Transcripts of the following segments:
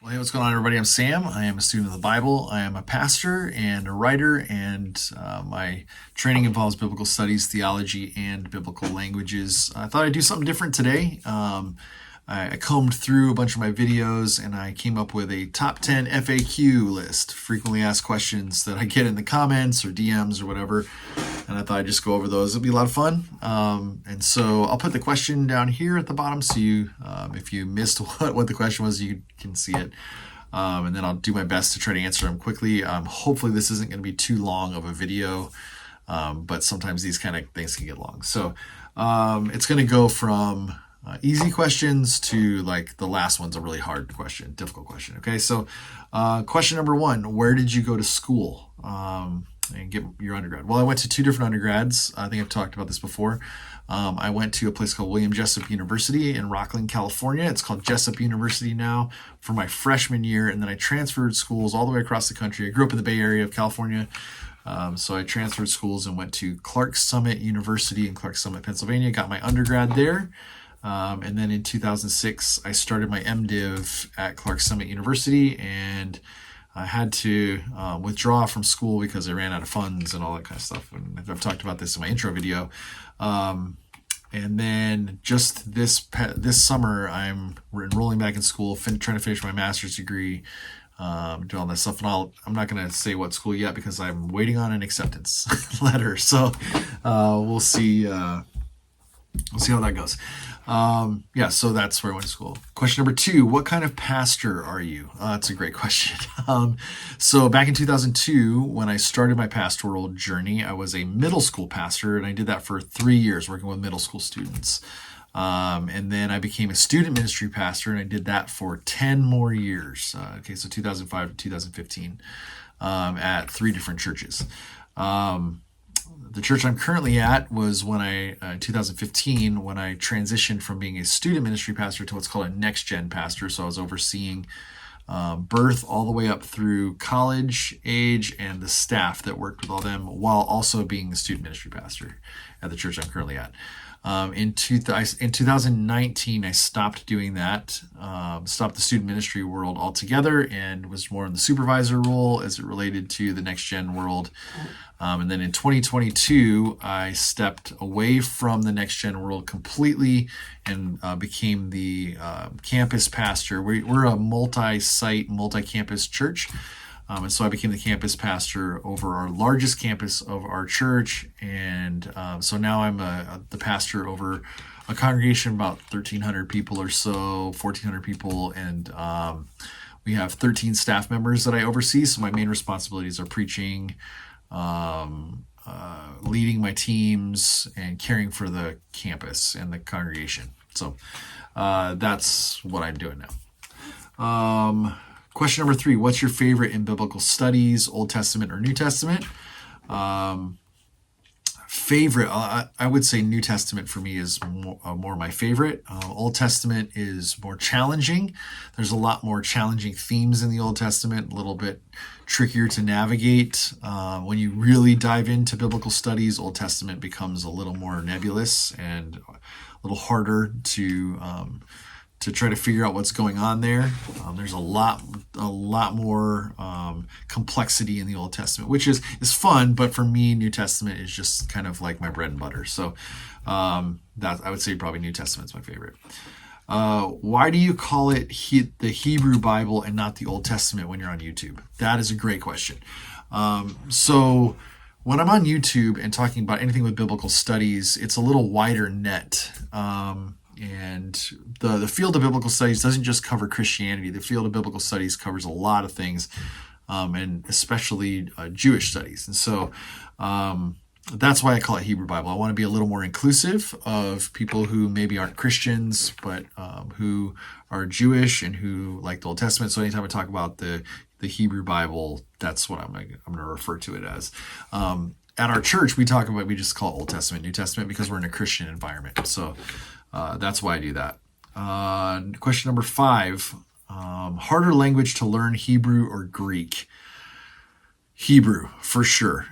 Well, hey, what's going on, everybody? I'm Sam. I am a student of the Bible. I am a pastor and a writer, and my training involves biblical studies, theology, and biblical languages. I thought I'd do something different today. I combed through a bunch of my videos and I came up with a top 10 FAQ list, frequently asked questions that I get in the comments or DMs or whatever. And I thought I'd just go over those. It'll be a lot of fun. And so I'll put the question down here at the bottom so you, if you missed what the question was, you can see it. And then I'll do my best to try to answer them quickly. Hopefully this isn't going to be too long of a video, but sometimes these kind of things can get long. So it's going to go from easy questions to like the last one's a really hard question, difficult question. Okay, so question number one, where did you go to school and get your undergrad? Well, I went to two different undergrads. I think I've talked about this before. I went to a place called William Jessup University in Rockland, California. It's called Jessup University now for my freshman year, and then I transferred schools all the way across the country. I grew up in the Bay Area of California. So I transferred schools and went to Clark Summit University in Clark Summit, Pennsylvania, got my undergrad there. And then in 2006, I started my MDiv at Clark Summit University, and I had to withdraw from school because I ran out of funds and all that kind of stuff. And I've talked about this in my intro video. And then just this summer, I'm enrolling back in school, trying to finish my master's degree, do all that stuff. And I'm not going to say what school yet because I'm waiting on an acceptance letter. So we'll see. We'll see how that goes. So that's where I went to school. Question number two, what kind of pastor are you? That's a great question. So back in 2002, when I started my pastoral journey, I was a middle school pastor, and I did that for 3 years, working with middle school students. And then I became a student ministry pastor, and I did that for 10 more years. So 2005 to 2015, at 3 different churches. The church I'm currently at was in 2015, when I transitioned from being a student ministry pastor to what's called a next gen pastor. So I was overseeing birth all the way up through college age and the staff that worked with all them, while also being the student ministry pastor at the church I'm currently at. In 2019, I stopped doing that, stopped the student ministry world altogether, and was more in the supervisor role as it related to the next gen world. And then in 2022, I stepped away from the next gen world completely and became the campus pastor. We're a multi-site, multi-campus church. And so I became the campus pastor over our largest campus of our church. And so now I'm the pastor over a congregation of about 1,300 people or so, 1,400 people. And we have 13 staff members that I oversee. So my main responsibilities are preaching, leading my teams, and caring for the campus and the congregation. So that's what I'm doing now. Question number 3, what's your favorite in biblical studies, Old Testament or New Testament? Favorite, I would say New Testament for me is more my favorite. Old Testament is more challenging. There's a lot more challenging themes in the Old Testament, a little bit trickier to navigate. When you really dive into biblical studies, Old Testament becomes a little more nebulous and a little harder to try to figure out what's going on there. There's a lot more complexity in the Old Testament, which is fun, but for me, New Testament is just kind of like my bread and butter. So that I would say probably New Testament's my favorite. Why do you call it the Hebrew Bible and not the Old Testament when you're on YouTube? That is a great question. So when I'm on YouTube and talking about anything with biblical studies, it's a little wider net. And the field of biblical studies doesn't just cover Christianity. The field of biblical studies covers a lot of things, and especially Jewish studies. And so that's why I call it Hebrew Bible. I want to be a little more inclusive of people who maybe aren't Christians, but who are Jewish and who like the Old Testament. So anytime I talk about the Hebrew Bible, that's what I'm going to refer to it as. At our church, we just call it Old Testament, New Testament, because we're in a Christian environment. So that's why I do that. Question number 5, harder language to learn, Hebrew or Greek? Hebrew, for sure.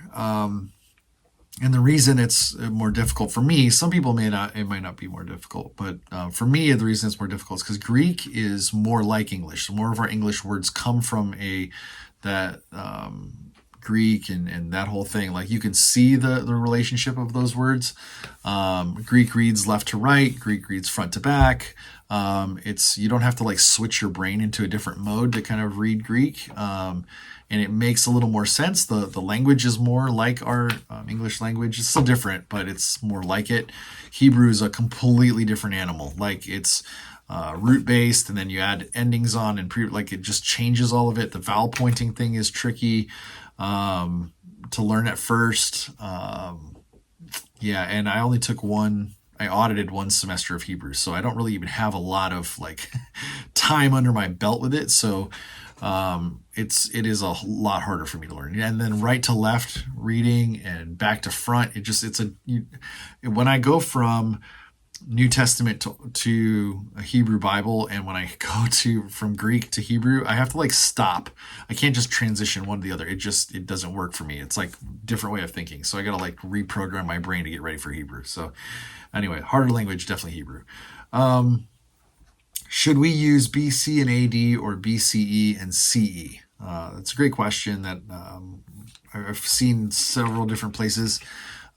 And the reason it's more difficult for me, some people it might not be more difficult, but for me, the reason it's more difficult is because Greek is more like English. So more of our English words come from that Greek and that whole thing. Like you can see the relationship of those words. Greek reads left to right. Greek reads front to back. You don't have to like switch your brain into a different mode to kind of read Greek. And it makes a little more sense. The language is more like our English language. It's still different, but it's more like it. Hebrew is a completely different animal. Like it's root based, and then you add endings on, and like it just changes all of it. The vowel pointing thing is tricky to learn at first. And I only took I audited one semester of Hebrew, so I don't really even have a lot of like time under my belt with it. So it is a lot harder for me to learn. And then right to left reading and back to front, when I go from New Testament to a Hebrew Bible, and when I go from Greek to Hebrew, I have to like stop. I can't just transition one to the other. It doesn't work for me. It's like different way of thinking. So I got to like reprogram my brain to get ready for Hebrew. So anyway, harder language, definitely Hebrew. Should we use BC and AD or BCE and CE? That's a great question that I've seen several different places.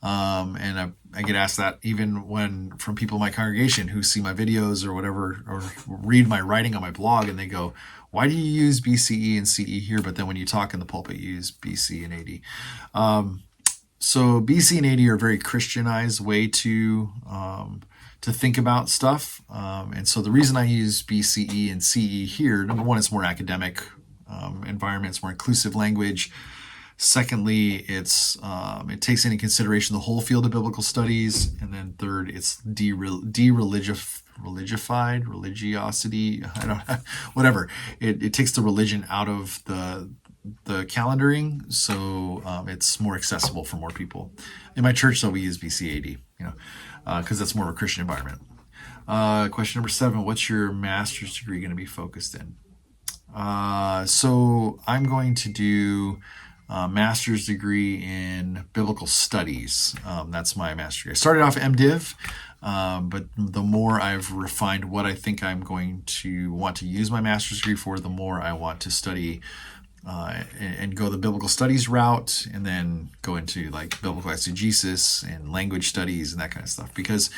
And I get asked that even from people in my congregation who see my videos or whatever, or read my writing on my blog, and they go, why do you use BCE and CE here, but then when you talk in the pulpit, you use BC and AD? So BC and AD are a very Christianized way to think about stuff. And so the reason I use BCE and CE here, number one, it's more academic environment, it's more inclusive language. Secondly, it takes into consideration the whole field of biblical studies. And then third, it's religiosity, I don't know, whatever. It takes the religion out of the calendaring, so it's more accessible for more people. In my church, though, we use BCAD, because that's more of a Christian environment. Question number 7, what's your master's degree going to be focused in? So I'm going to do master's degree in biblical studies. That's my master's degree. I started off MDiv, but the more I've refined what I think I'm going to want to use my master's degree for, the more I want to study and go the biblical studies route, and then go into like biblical exegesis and language studies and that kind of stuff. Because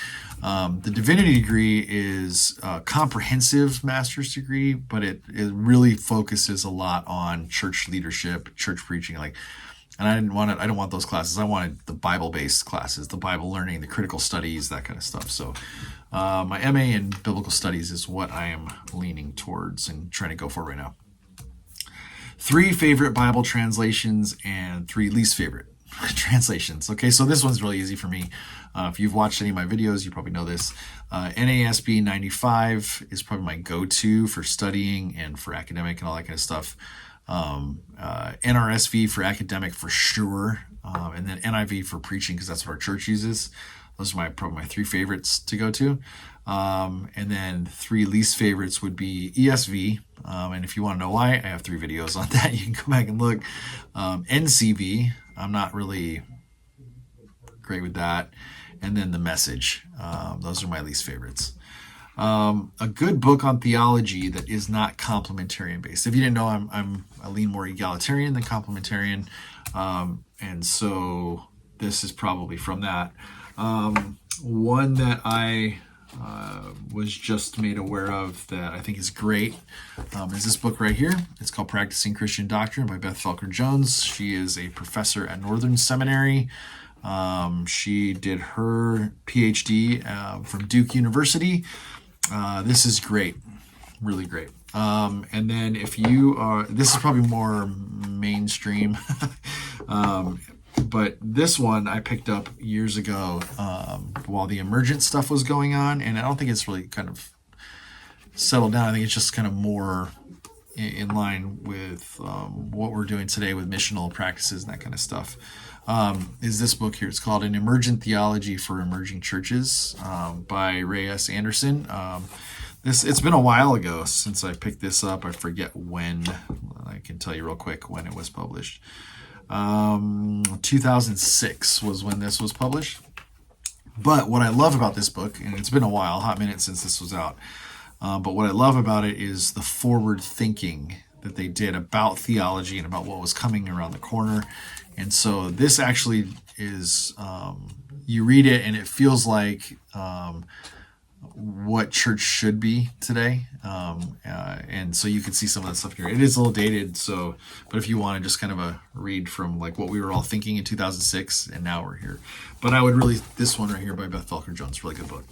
the divinity degree is a comprehensive master's degree, but it really focuses a lot on church leadership, church preaching. And I don't want those classes. I wanted the Bible-based classes, the Bible learning, the critical studies, that kind of stuff. So my MA in biblical studies is what I am leaning towards and trying to go for right now. 3 favorite Bible translations and 3 least favorite translations. Okay, so this one's really easy for me. If you've watched any of my videos, you probably know this. NASB 95 is probably my go-to for studying and for academic and all that kind of stuff. NRSV for academic for sure, and then NIV for preaching, because that's what our church uses. Those are probably my 3 favorites to go to. And then 3 least favorites would be ESV. And if you want to know why, I have 3 videos on that. You can go back and look. NCV, I'm not really great with that. And then the Message. Those are my least favorites. A good book on theology that is not complementarian based. If you didn't know, I lean more egalitarian than complementarian. And so this is probably from that. One that I was just made aware of that I think is great is this book right here. It's called Practicing Christian Doctrine by Beth Felker Jones. She is a professor at Northern Seminary. She did her PhD from Duke University. This is great, really great. And then if you are, this is probably more mainstream, but this one I picked up years ago while the emergent stuff was going on, and I don't think it's really kind of settled down. I think it's just kind of more in line with what we're doing today with missional practices and that kind of stuff. Is this book here. It's called An Emergent Theology for Emerging Churches by Ray S. Anderson. It's been a while ago since I picked this up. I forget when. I can tell you real quick when it was published. 2006 was when this was published. But what I love about this book, and it's been a while, a hot minute since this was out, but what I love about it is the forward thinking that they did about theology and about what was coming around the corner. And so this actually is, you read it and it feels like what church should be today. And so you can see some of that stuff here. It is a little dated, so, but if you want to just kind of a read from like what we were all thinking in 2006 and now we're here. But I would really, this one right here by Beth Felker Jones, really good book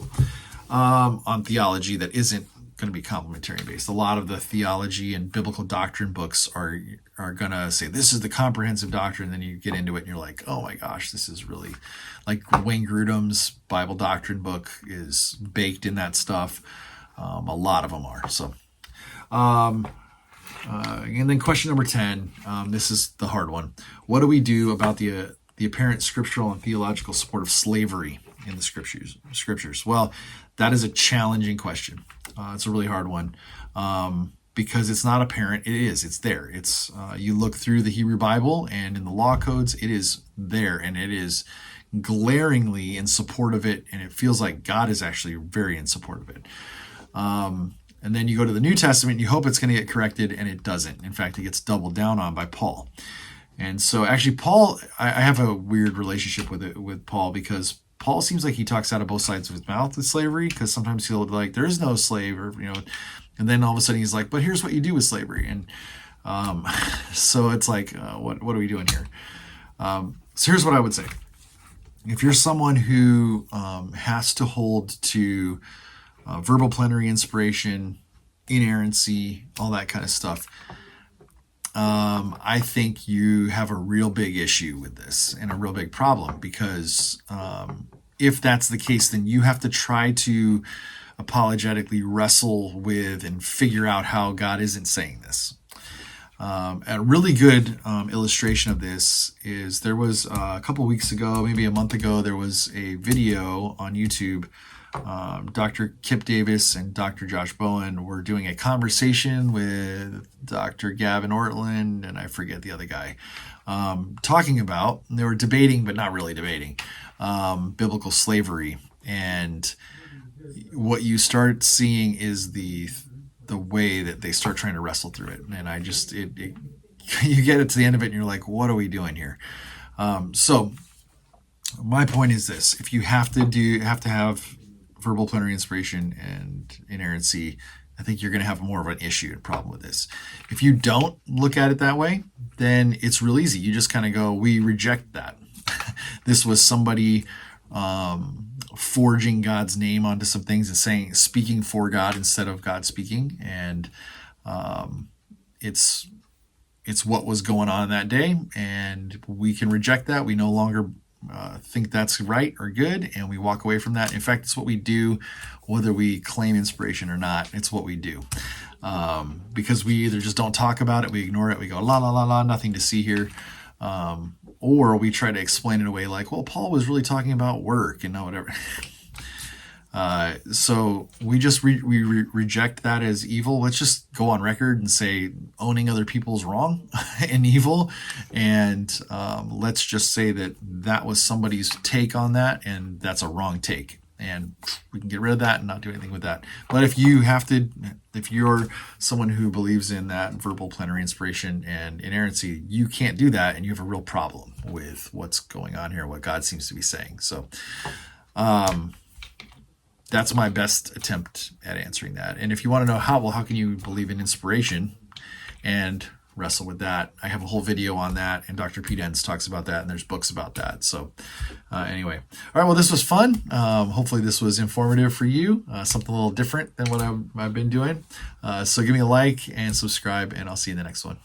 on theology that isn't going to be complementarian based. A lot of the theology and biblical doctrine books are going to say this is the comprehensive doctrine. Then you get into it and you're like, oh my gosh, this is really like Wayne Grudem's Bible doctrine book is baked in that stuff. A lot of them are. So, and then question number 10. This is the hard one. What do we do about the apparent scriptural and theological support of slavery in the scriptures? Well, that is a challenging question. It's a really hard one because it's not apparent. It's there. It's you look through the Hebrew Bible and in the law codes, it is there and it is glaringly in support of it, and it feels like God is actually very in support of it. And then you go to the New Testament and you hope it's going to get corrected, and it doesn't. In fact, it gets doubled down on by Paul. And so actually Paul, I have a weird relationship with Paul because Paul seems like he talks out of both sides of his mouth with slavery, because sometimes he'll be like, there is no slave, or, and then all of a sudden he's like, but here's what you do with slavery. And so it's like, what are we doing here? So here's what I would say. If you're someone who has to hold to verbal plenary inspiration, inerrancy, all that kind of stuff, I think you have a real big issue with this and a real big problem, because if that's the case, then you have to try to apologetically wrestle with and figure out how God isn't saying this. A really good illustration of this is there was a couple weeks ago, maybe a month ago, there was a video on YouTube. Dr. Kip Davis and Dr. Josh Bowen were doing a conversation with Dr. Gavin Ortland, and I forget the other guy, talking about, they were debating, but not really debating, biblical slavery. And what you start seeing is the way that they start trying to wrestle through it. And I just, you get it to the end of it and you're like, what are we doing here? So my point is this: if you have to have verbal plenary inspiration and inerrancy, I think you're going to have more of an issue and problem with this. If you don't look at it that way, then it's real easy. You just kind of go, we reject that. This was somebody forging God's name onto some things and speaking for God instead of God speaking. And it's what was going on that day, and we can reject that. We no longer think that's right or good, and we walk away from that. In fact, it's what we do whether we claim inspiration or not. It's what we do, because we either just don't talk about it, we ignore it, we go la la la la, nothing to see here, or we try to explain it away like, well, Paul was really talking about work and not whatever. So we just reject that as evil. Let's just go on record and say owning other people's wrong and evil. And let's just say that was somebody's take on that, and that's a wrong take. And we can get rid of that and not do anything with that. But if you're someone who believes in that verbal plenary inspiration and inerrancy, you can't do that, and you have a real problem with what's going on here, what God seems to be saying. So, that's my best attempt at answering that. And if you want to know how can you believe in inspiration and wrestle with that, I have a whole video on that, and Dr. Pete Enns talks about that, and there's books about that. So anyway, all right, well, this was fun. Hopefully this was informative for you, something a little different than what I've been doing. So give me a like and subscribe, and I'll see you in the next one.